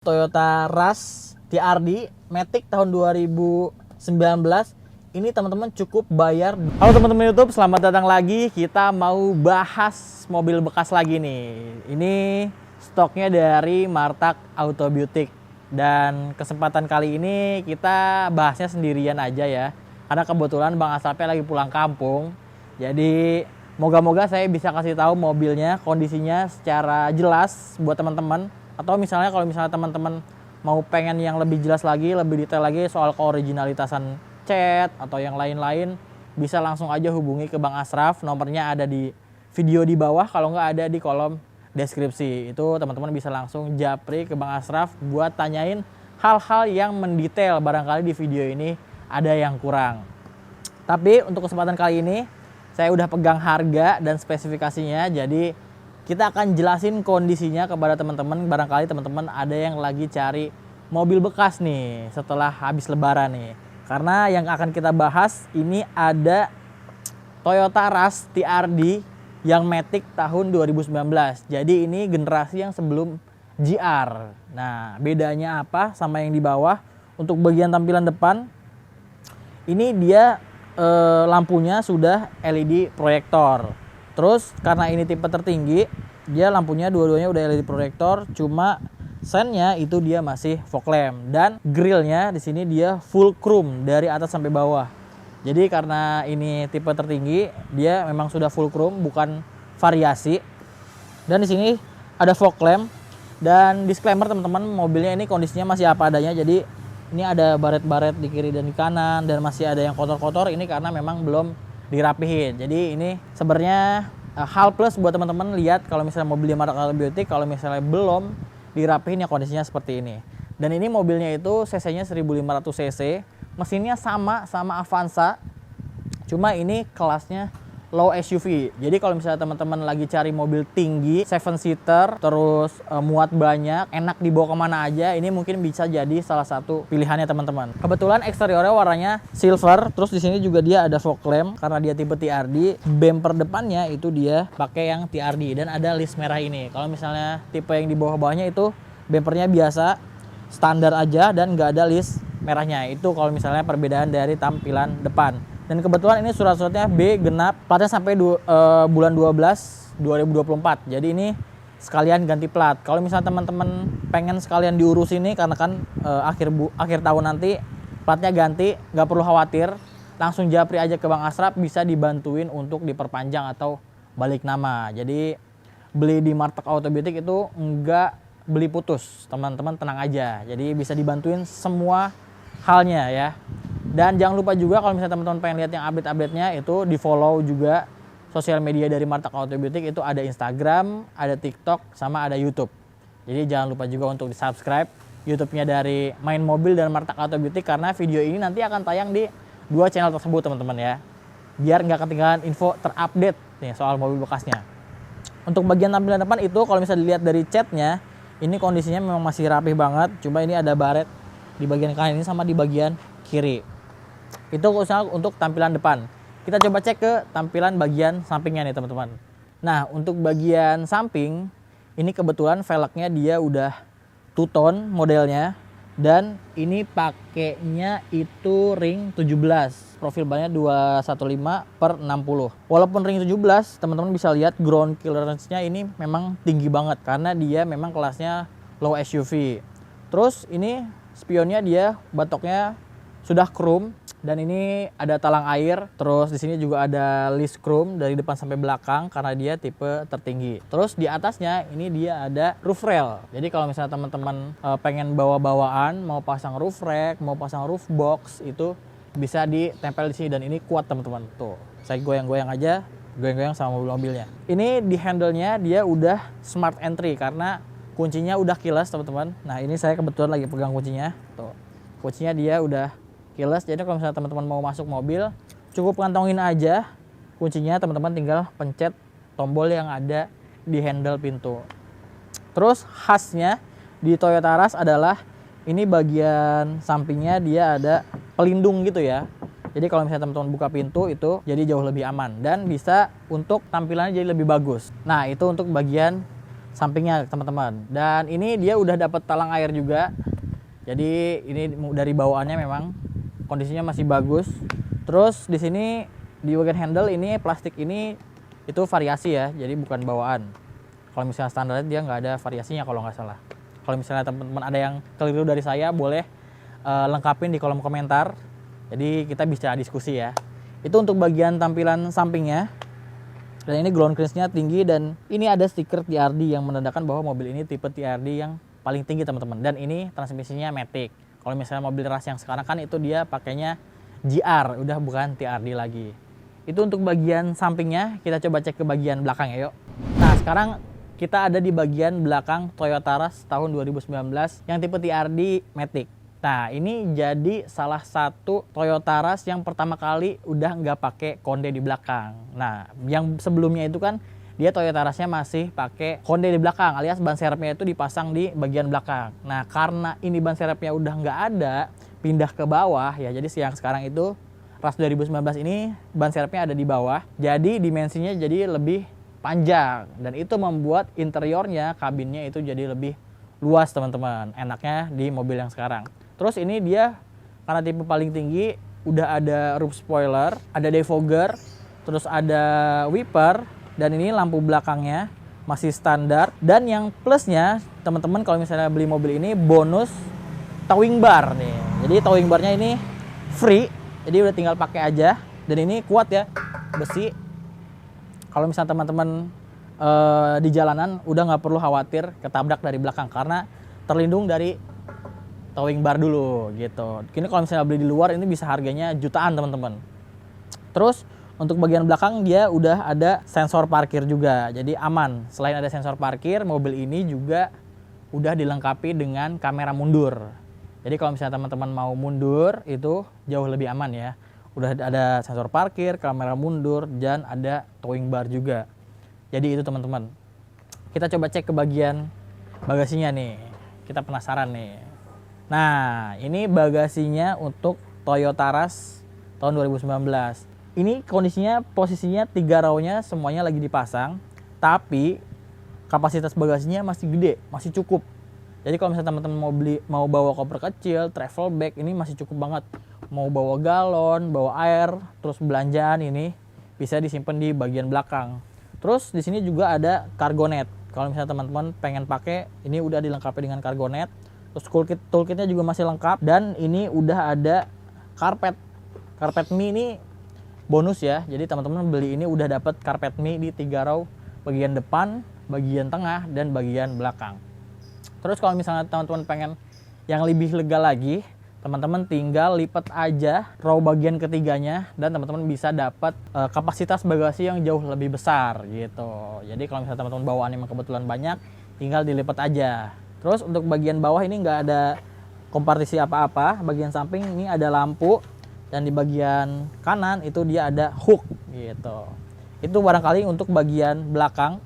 Toyota Rush TRD Matic tahun 2019 ini teman-teman cukup bayar. Halo teman-teman YouTube, selamat datang lagi. Kita mau bahas mobil bekas lagi nih. Ini stoknya dari Martak Auto Beauty. Dan kesempatan kali ini kita bahasnya sendirian aja ya. Karena kebetulan Bang Asrafnya lagi pulang kampung. Jadi moga-moga saya bisa kasih tahu mobilnya, kondisinya secara jelas buat teman-teman. Atau misalnya kalau misalnya teman-teman mau pengen yang lebih jelas lagi, lebih detail lagi soal keoriginalitasan cat atau yang lain-lain, bisa langsung aja hubungi ke Bang Asraf. Nomornya ada di video di bawah, kalau nggak ada di kolom deskripsi. Itu teman-teman bisa langsung japri ke Bang Asraf buat tanyain hal-hal yang mendetail. Barangkali di video ini ada yang kurang. Tapi untuk kesempatan kali ini, saya udah pegang harga dan spesifikasinya, jadi kita akan jelasin kondisinya kepada teman-teman. Barangkali teman-teman ada yang lagi cari mobil bekas nih setelah habis lebaran nih. Karena yang akan kita bahas ini ada Toyota Rush TRD yang Matic tahun 2019. Jadi ini generasi yang sebelum GR. Nah, bedanya apa sama yang di bawah? Untuk bagian tampilan depan, ini dia lampunya sudah LED proyektor. Terus karena ini tipe tertinggi, dia lampunya dua-duanya udah LED proyektor, cuma sennya itu dia masih fog lamp, dan grillnya di sini dia full chrome dari atas sampai bawah. Jadi karena ini tipe tertinggi, dia memang sudah full chrome, bukan variasi. Dan di sini ada fog lamp, dan disclaimer teman-teman, mobilnya ini kondisinya masih apa adanya. Jadi ini ada baret-baret di kiri dan di kanan, dan masih ada yang kotor-kotor. Ini karena memang belum dirapihin. Jadi ini sebenarnya hal plus buat teman-teman lihat kalau misalnya mobilnya Martak Auto Beauty, kalau misalnya belum dirapihin ya kondisinya seperti ini. Dan ini mobilnya itu cc-nya 1500 cc, mesinnya sama Avanza, cuma ini kelasnya low SUV. Jadi kalau misalnya teman-teman lagi cari mobil tinggi, 7-seater, terus muat banyak, enak dibawa kemana aja, ini mungkin bisa jadi salah satu pilihannya teman-teman. Kebetulan eksteriornya warnanya silver, terus di sini juga dia ada fog lamp karena dia tipe TRD. Bumper depannya itu dia pakai yang TRD dan ada list merah ini. Kalau misalnya tipe yang di bawah-bawahnya itu bumpernya biasa, standar aja dan nggak ada list merahnya. Itu kalau misalnya perbedaan dari tampilan depan. Dan kebetulan ini surat-suratnya B genap, platnya sampai bulan 12 2024. Jadi ini sekalian ganti plat. Kalau misalnya teman-teman pengen sekalian diurus ini karena kan akhir tahun nanti platnya ganti, nggak perlu khawatir. Langsung japri aja ke Bang Asraf, bisa dibantuin untuk diperpanjang atau balik nama. Jadi beli di Martak Auto Beauty itu nggak beli putus, teman-teman tenang aja. Jadi bisa dibantuin semua halnya ya. Dan jangan lupa juga kalau misalnya teman-teman pengen lihat yang update-update-nya, itu di follow juga sosial media dari Martak Auto Beauty. Itu ada Instagram, ada TikTok, sama ada YouTube. Jadi jangan lupa juga untuk di subscribe YouTube-nya dari Main Mobil dan Martak Auto Beauty, karena video ini nanti akan tayang di dua channel tersebut teman-teman ya. Biar nggak ketinggalan info terupdate nih soal mobil bekasnya. Untuk bagian tampilan depan itu kalau misalnya dilihat dari catnya, ini kondisinya memang masih rapih banget. Coba ini ada baret di bagian kanan ini sama di bagian kiri. Itu khususnya untuk tampilan depan. Kita coba cek ke tampilan bagian sampingnya nih teman-teman. Nah, untuk bagian samping ini kebetulan velgnya dia udah two-tone modelnya, dan ini pakainya itu ring 17, profil bannya 215/60. Walaupun ring 17, teman-teman bisa lihat ground clearance-nya ini memang tinggi banget karena dia memang kelasnya low SUV. Terus ini spionnya dia batoknya sudah chrome, dan ini ada talang air. Terus di sini juga ada list chrome dari depan sampai belakang karena dia tipe tertinggi. Terus di atasnya ini dia ada roof rail. Jadi kalau misalnya teman-teman pengen bawa-bawaan, mau pasang roof rack, mau pasang roof box, itu bisa ditempel di sini, dan ini kuat teman-teman. Tuh, saya goyang-goyang aja, goyang-goyang sama mobil-mobilnya. Ini di handle-nya dia udah smart entry karena kuncinya udah keyless teman-teman. Nah, ini saya kebetulan lagi pegang kuncinya. Tuh, kuncinya dia udah keyless. Jadi kalau misalnya teman-teman mau masuk mobil, cukup kantongin aja kuncinya, teman-teman tinggal pencet tombol yang ada di handle pintu. Terus khasnya di Toyota Rush adalah ini bagian sampingnya dia ada pelindung gitu ya. Jadi kalau misalnya teman-teman buka pintu itu jadi jauh lebih aman dan bisa untuk tampilannya jadi lebih bagus. Nah, itu untuk bagian sampingnya teman-teman. Dan ini dia udah dapat talang air juga. Jadi ini dari bawaannya memang kondisinya masih bagus. Terus di sini di bagian handle ini plastik ini itu variasi ya, jadi bukan bawaan. Kalau misalnya standar dia nggak ada variasinya kalau nggak salah. Kalau misalnya teman-teman ada yang keliru dari saya, boleh lengkapin di kolom komentar. Jadi kita bisa diskusi ya. Itu untuk bagian tampilan sampingnya. Dan ini ground clearance-nya tinggi dan ini ada stiker TRD yang menandakan bahwa mobil ini tipe TRD yang paling tinggi teman-teman. Dan ini transmisinya matic. Kalau misalnya mobil ras yang sekarang kan itu dia pakainya GR, udah bukan TRD lagi. Itu untuk bagian sampingnya. Kita coba cek ke bagian belakang ya yuk. Nah sekarang kita ada di bagian belakang Toyota Rush tahun 2019 yang tipe TRD Matic. Nah ini jadi salah satu Toyota Rush yang pertama kali udah nggak pakai konde di belakang. Nah yang sebelumnya itu kan dia Toyota Rush-nya masih pakai konde di belakang, alias ban serepnya itu dipasang di bagian belakang. Nah karena ini ban serepnya udah nggak ada, pindah ke bawah ya, jadi yang sekarang itu Rush 2019 ini ban serepnya ada di bawah, jadi dimensinya jadi lebih panjang dan itu membuat interiornya, kabinnya itu jadi lebih luas teman-teman. Enaknya di mobil yang sekarang. Terus ini dia karena tipe paling tinggi udah ada roof spoiler, ada defogger, terus ada wiper dan ini lampu belakangnya masih standar. Dan yang plusnya teman-teman kalau misalnya beli mobil ini bonus towing bar nih. Jadi towing barnya ini free, jadi udah tinggal pakai aja dan ini kuat ya, besi. Kalau misalnya teman-teman di jalanan udah nggak perlu khawatir ketabrak dari belakang karena terlindung dari towing bar dulu gitu. Kini kalau misalnya beli di luar ini bisa harganya jutaan teman-teman. Terus untuk bagian belakang dia udah ada sensor parkir juga, jadi aman. Selain ada sensor parkir, mobil ini juga udah dilengkapi dengan kamera mundur. Jadi kalau misalnya teman-teman mau mundur itu jauh lebih aman ya. Udah ada sensor parkir, kamera mundur, dan ada towing bar juga. Jadi itu teman-teman. Kita coba cek ke bagian bagasinya nih. Kita penasaran nih. Nah, ini bagasinya untuk Toyota Rush tahun 2019. Ini kondisinya, posisinya 3 row-nya semuanya lagi dipasang. Tapi kapasitas bagasinya masih gede, masih cukup. Jadi kalau misalnya teman-teman mau bawa koper kecil, travel bag, ini masih cukup banget. Mau bawa galon, bawa air, terus belanjaan ini bisa disimpan di bagian belakang. Terus di sini juga ada cargo net. Kalau misalnya teman-teman pengen pakai, ini udah dilengkapi dengan cargo net. Terus toolkitnya juga masih lengkap dan ini udah ada karpet. Karpet mie ini bonus ya. Jadi teman-teman beli ini udah dapat karpet mie di 3 row, bagian depan, bagian tengah, dan bagian belakang. Terus kalau misalnya teman-teman pengen yang lebih lega lagi, teman-teman tinggal lipat aja row bagian ketiganya dan teman-teman bisa dapat kapasitas bagasi yang jauh lebih besar gitu. Jadi kalau misalnya teman-teman bawaan yang kebetulan banyak, tinggal dilipat aja. Terus untuk bagian bawah ini nggak ada kompartisi apa-apa. Bagian samping ini ada lampu dan di bagian kanan itu dia ada hook gitu. Itu barangkali untuk bagian belakang.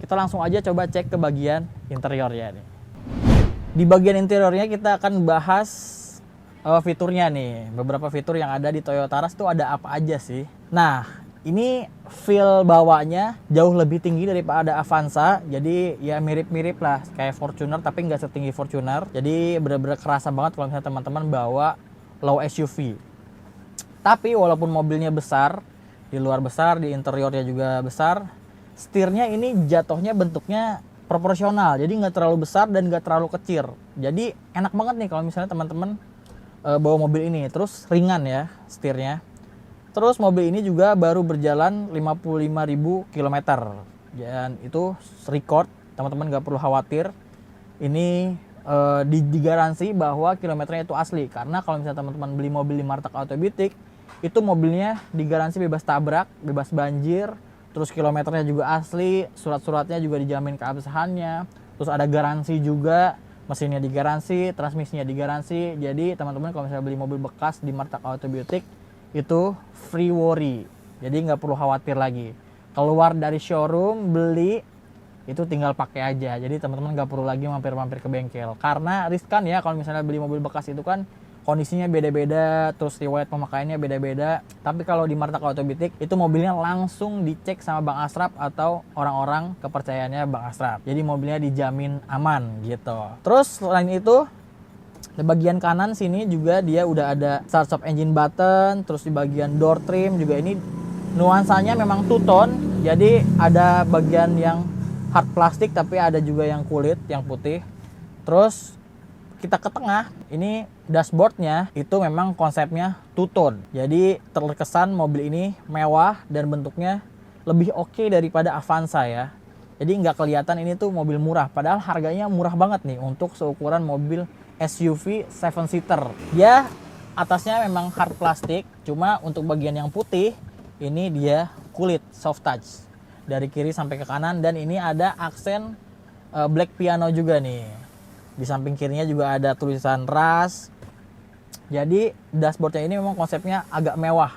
Kita langsung aja coba cek ke bagian interiornya nih. Di bagian interiornya kita akan bahas fiturnya nih. Beberapa fitur yang ada di Toyota Rush itu ada apa aja sih. Nah ini feel bawanya jauh lebih tinggi daripada Avanza. Jadi ya mirip-mirip lah kayak Fortuner tapi nggak setinggi Fortuner. Jadi bener-bener kerasa banget kalau misalnya teman-teman bawa low SUV. Tapi walaupun mobilnya besar, di luar besar, di interiornya juga besar, setirnya ini jatuhnya bentuknya proporsional. Jadi nggak terlalu besar dan nggak terlalu kecil. Jadi enak banget nih kalau misalnya teman-teman bawa mobil ini. Terus ringan ya setirnya. Terus mobil ini juga baru berjalan 55.000 km dan itu record, teman-teman nggak perlu khawatir. Ini digaransi bahwa kilometernya itu asli, karena kalau misalnya teman-teman beli mobil di Martak Auto Butik itu mobilnya digaransi bebas tabrak, bebas banjir, terus kilometernya juga asli, surat-suratnya juga dijamin keabsahannya, terus ada garansi juga, mesinnya digaransi, transmisinya digaransi. Jadi teman-teman kalau misalnya beli mobil bekas di Martak Auto Butik itu free worry, jadi nggak perlu khawatir lagi. Keluar dari showroom beli itu tinggal pakai aja. Jadi teman-teman nggak perlu lagi mampir-mampir ke bengkel karena riskan ya kalau misalnya beli mobil bekas itu kan kondisinya beda-beda, terus riwayat pemakaiannya beda-beda. Tapi kalau di Martak Autobitik itu mobilnya langsung dicek sama Bang Asraf atau orang-orang kepercayaannya Bang Asraf. Jadi mobilnya dijamin aman gitu. Terus selain itu di bagian kanan sini juga dia udah ada start stop engine button, terus di bagian door trim juga ini nuansanya memang two tone. Jadi ada bagian yang hard plastik tapi ada juga yang kulit, yang putih. Terus kita ke tengah, ini dashboardnya itu memang konsepnya two tone. Jadi terkesan mobil ini mewah dan bentuknya lebih oke daripada Avanza ya. Jadi nggak kelihatan ini tuh mobil murah, padahal harganya murah banget nih untuk seukuran mobil SUV 7-seater. Dia atasnya memang hard plastik, cuma untuk bagian yang putih ini dia kulit soft touch dari kiri sampai ke kanan, dan ini ada aksen black piano juga nih. Di samping kirinya juga ada tulisan RAS. Jadi dashboardnya ini memang konsepnya agak mewah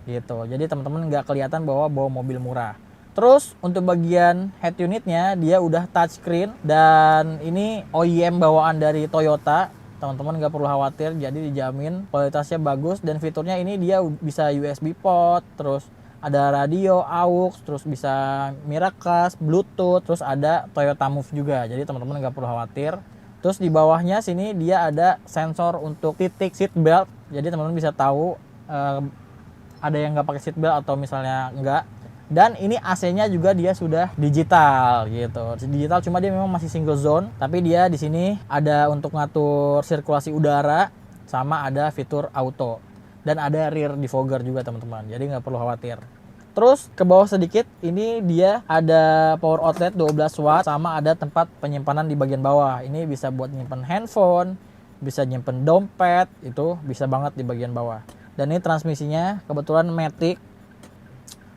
gitu. Jadi teman-teman nggak kelihatan bahwa bawa mobil murah. Terus untuk bagian head unitnya dia udah touchscreen, dan ini OEM bawaan dari Toyota. Teman-teman nggak perlu khawatir, jadi dijamin kualitasnya bagus, dan fiturnya ini dia bisa USB port, terus ada radio, aux, terus bisa Miracast, Bluetooth, terus ada Toyota Move juga. Jadi teman-teman nggak perlu khawatir. Terus di bawahnya sini dia ada sensor untuk titik seat belt. Jadi teman-teman bisa tahu ada yang nggak pakai seat belt atau misalnya enggak. Dan ini AC-nya juga dia sudah digital gitu. Digital, cuma dia memang masih single zone, tapi dia di sini ada untuk ngatur sirkulasi udara, sama ada fitur auto. Dan ada rear defogger juga teman-teman. Jadi nggak perlu khawatir. Terus ke bawah sedikit, ini dia ada power outlet 12 watt, sama ada tempat penyimpanan di bagian bawah. Ini bisa buat nyimpen handphone, bisa nyimpen dompet, itu bisa banget di bagian bawah. Dan ini transmisinya kebetulan matic.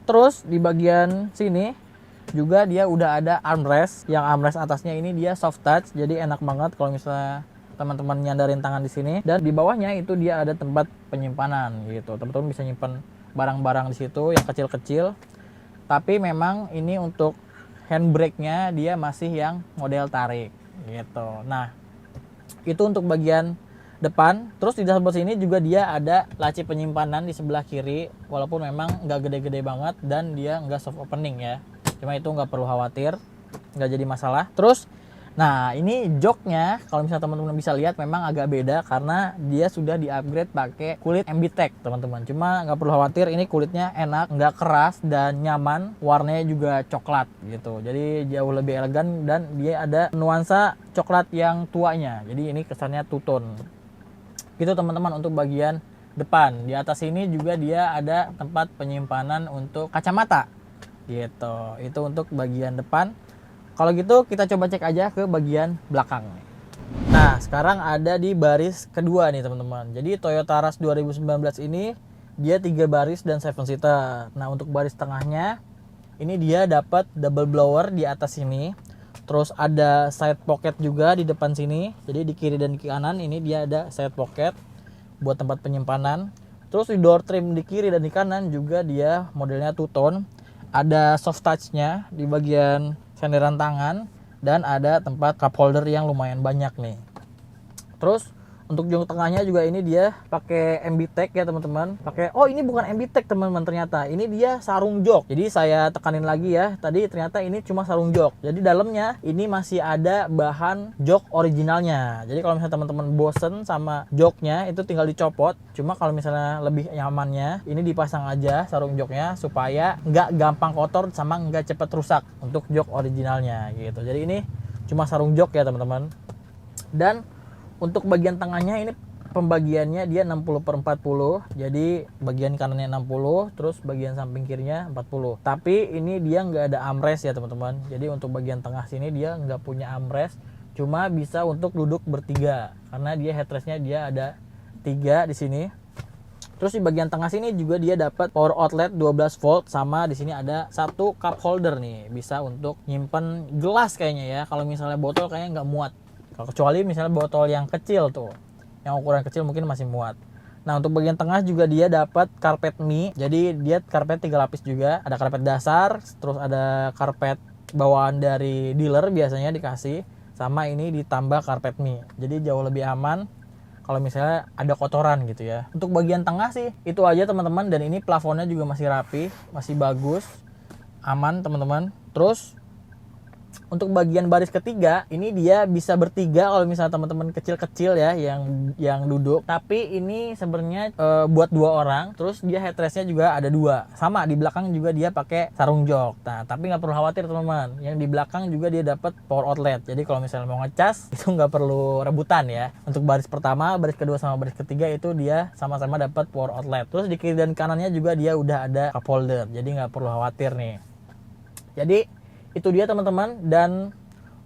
Terus di bagian sini juga dia udah ada armrest, yang armrest atasnya ini dia soft touch, jadi enak banget kalau misalnya teman-teman nyandarin tangan di sini. Dan di bawahnya itu dia ada tempat penyimpanan gitu. Teman-teman bisa nyimpen barang-barang di situ yang kecil-kecil. Tapi memang ini untuk handbrake-nya dia masih yang model tarik gitu. Nah, itu untuk bagian depan. Terus di dashboard sini juga dia ada laci penyimpanan di sebelah kiri, walaupun memang nggak gede-gede banget dan dia nggak soft opening ya. Cuma itu nggak perlu khawatir, nggak jadi masalah. Terus nah ini joknya kalau misalnya teman-teman bisa lihat memang agak beda karena dia sudah di-upgrade pakai kulit MBTEC teman-teman. Cuma nggak perlu khawatir, ini kulitnya enak, nggak keras dan nyaman. Warnanya juga coklat gitu. Jadi jauh lebih elegan dan dia ada nuansa coklat yang tuanya. Jadi ini kesannya two tone. Gitu teman-teman untuk bagian depan. Di atas ini juga dia ada tempat penyimpanan untuk kacamata. Gitu. Itu untuk bagian depan. Kalau gitu kita coba cek aja ke bagian belakang. Nah, sekarang ada di baris kedua nih teman-teman. Jadi Toyota Rush 2019 ini dia 3 baris dan 7-seater. Nah, untuk baris tengahnya ini dia dapat double blower di atas sini. Terus ada side pocket juga di depan sini. Jadi di kiri dan di kanan ini dia ada side pocket buat tempat penyimpanan. Terus di door trim di kiri dan di kanan juga dia modelnya two tone. Ada soft touch-nya di bagian senderan tangan, dan ada tempat cup holder yang lumayan banyak nih. Terus untuk jok tengahnya juga ini dia pakai MBTEC ya teman-teman. Ini bukan MBTEC teman-teman, ternyata ini dia sarung jok. Jadi saya tekanin lagi ya, tadi ternyata ini cuma sarung jok. Jadi dalamnya ini masih ada bahan jok originalnya. Jadi kalau misalnya teman-teman bosen sama joknya itu tinggal dicopot. Cuma kalau misalnya lebih nyamannya ini dipasang aja sarung joknya supaya nggak gampang kotor sama nggak cepet rusak untuk jok originalnya gitu. Jadi ini cuma sarung jok ya teman-teman. Dan untuk bagian tengahnya ini pembagiannya dia 60/40. Jadi bagian kanannya 60, terus bagian samping kirinya 40. Tapi ini dia nggak ada armrest ya teman-teman. Jadi untuk bagian tengah sini dia nggak punya armrest, cuma bisa untuk duduk bertiga karena dia headrestnya dia ada 3 di sini. Terus di bagian tengah sini juga dia dapat power outlet 12 volt, sama di sini ada satu cup holder nih, bisa untuk nyimpen gelas kayaknya ya. Kalau misalnya botol kayaknya nggak muat. Kecuali misalnya botol yang kecil tuh, yang ukuran kecil mungkin masih muat. Nah untuk bagian tengah juga dia dapat karpet mie. Jadi dia karpet 3 lapis juga. Ada karpet dasar, terus ada karpet bawaan dari dealer biasanya dikasih. Sama ini ditambah karpet mie. Jadi jauh lebih aman kalau misalnya ada kotoran gitu ya. Untuk bagian tengah sih itu aja teman-teman, dan ini plafonnya juga masih rapi, masih bagus, aman teman-teman. Terus untuk bagian baris ketiga ini dia bisa bertiga kalau misalnya teman-teman kecil-kecil ya yang duduk, tapi ini sebenarnya buat 2 orang. Terus dia headrestnya juga ada 2, sama di belakang juga dia pakai sarung jok. Nah tapi nggak perlu khawatir teman-teman, yang di belakang juga dia dapat power outlet, jadi kalau misalnya mau ngecas itu nggak perlu rebutan ya. Untuk baris pertama, baris kedua sama baris ketiga itu dia sama-sama dapat power outlet. Terus di kiri dan kanannya juga dia udah ada cup holder, jadi nggak perlu khawatir nih. Jadi itu dia teman-teman. Dan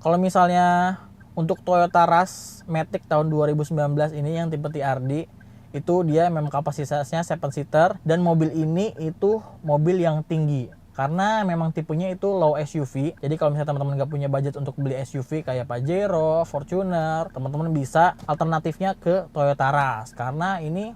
kalau misalnya untuk Toyota Rush Matic tahun 2019 ini yang tipe TRD, itu dia memang kapasitasnya 7 seater, dan mobil ini itu mobil yang tinggi karena memang tipenya itu low SUV. Jadi kalau misalnya teman-teman nggak punya budget untuk beli SUV kayak Pajero, Fortuner, teman-teman bisa alternatifnya ke Toyota Rush karena ini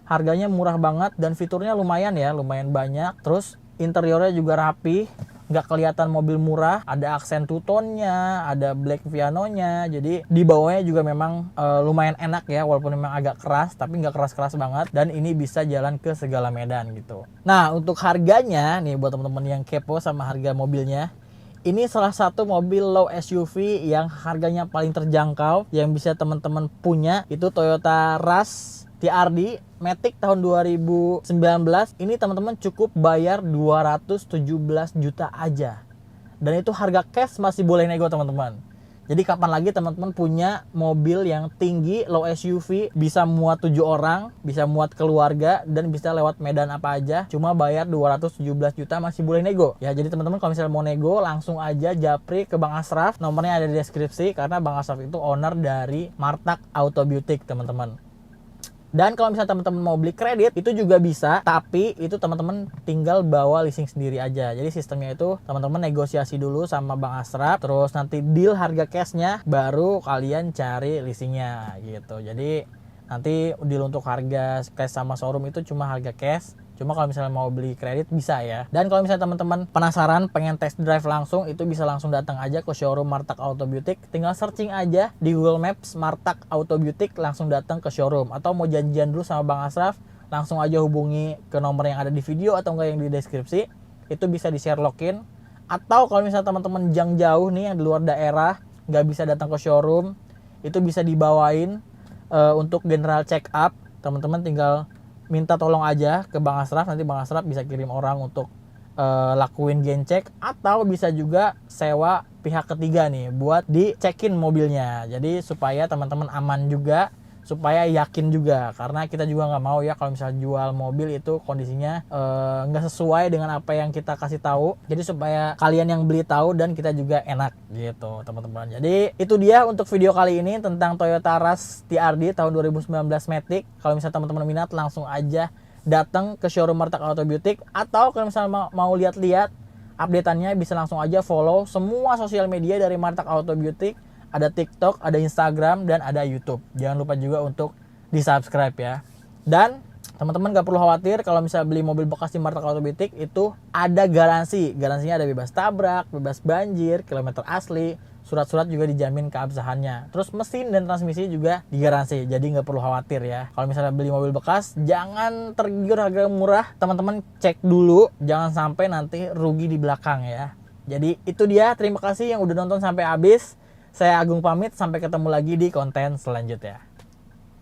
harganya murah banget dan fiturnya lumayan ya, lumayan banyak. Terus interiornya juga rapi, nggak kelihatan mobil murah, ada aksen two-tone-nya, ada black pianonya, jadi di bawahnya juga memang lumayan enak ya, walaupun memang agak keras tapi nggak keras-keras banget, dan ini bisa jalan ke segala medan gitu. Nah untuk harganya nih buat teman-teman yang kepo sama harga mobilnya, ini salah satu mobil low SUV yang harganya paling terjangkau yang bisa teman-teman punya, itu Toyota Rush TRD Matic tahun 2019. Ini teman-teman cukup bayar 217 juta aja. Dan itu harga cash masih boleh nego teman-teman. Jadi kapan lagi teman-teman punya mobil yang tinggi, low SUV, bisa muat 7 orang, bisa muat keluarga, dan bisa lewat medan apa aja, cuma bayar 217 juta masih boleh nego. Ya jadi teman-teman kalau misalnya mau nego langsung aja japri ke Bang Asraf. Nomornya ada di deskripsi karena Bang Asraf itu owner dari Martak Auto Beauty teman-teman. Dan kalau misalnya teman-teman mau beli kredit itu juga bisa, tapi itu teman-teman tinggal bawa leasing sendiri aja. Jadi sistemnya itu teman-teman negosiasi dulu sama Bang Asraf, terus nanti deal harga cashnya, baru kalian cari leasingnya gitu. Jadi nanti deal untuk harga cash sama showroom itu cuma harga cash. Cuma kalau misalnya mau beli kredit bisa ya. Dan kalau misalnya teman-teman penasaran pengen test drive langsung, itu bisa langsung datang aja ke showroom Martak Auto Beauty. Tinggal searching aja di Google Maps Martak Auto Beauty, langsung datang ke showroom. Atau mau janjian dulu sama Bang Asraf, langsung aja hubungi ke nomor yang ada di video atau enggak yang di deskripsi. Itu bisa di share login. Atau kalau misalnya teman-teman yang jauh nih yang di luar daerah nggak bisa datang ke showroom, itu bisa dibawain untuk general check up. Teman-teman tinggal minta tolong aja ke Bang Asraf, nanti Bang Asraf bisa kirim orang untuk lakuin gen check, atau bisa juga sewa pihak ketiga nih buat dicekin mobilnya. Jadi supaya teman-teman aman juga, supaya yakin juga, karena kita juga nggak mau ya kalau misalnya jual mobil itu kondisinya nggak sesuai dengan apa yang kita kasih tahu. Jadi supaya kalian yang beli tahu dan kita juga enak gitu teman-teman. Jadi itu dia untuk video kali ini tentang Toyota Rush TRD tahun 2019 Matic. Kalau misalnya teman-teman minat langsung aja datang ke showroom Martak Auto Beauty, atau kalau misalnya mau lihat-lihat updateannya bisa langsung aja follow semua sosial media dari Martak Auto Beauty. Ada TikTok, ada Instagram, dan ada YouTube. Jangan lupa juga untuk di-subscribe ya. Dan teman-teman gak perlu khawatir kalau misalnya beli mobil bekas di Martak Auto Beauty itu ada garansi. Garansinya ada bebas tabrak, bebas banjir, kilometer asli, surat-surat juga dijamin keabsahannya. Terus mesin dan transmisi juga digaransi. Jadi gak perlu khawatir ya. Kalau misalnya beli mobil bekas, jangan tergiur harga murah. Teman-teman cek dulu, jangan sampai nanti rugi di belakang ya. Jadi itu dia. Terima kasih yang udah nonton sampai habis. Saya Agung pamit, sampai ketemu lagi di konten selanjutnya.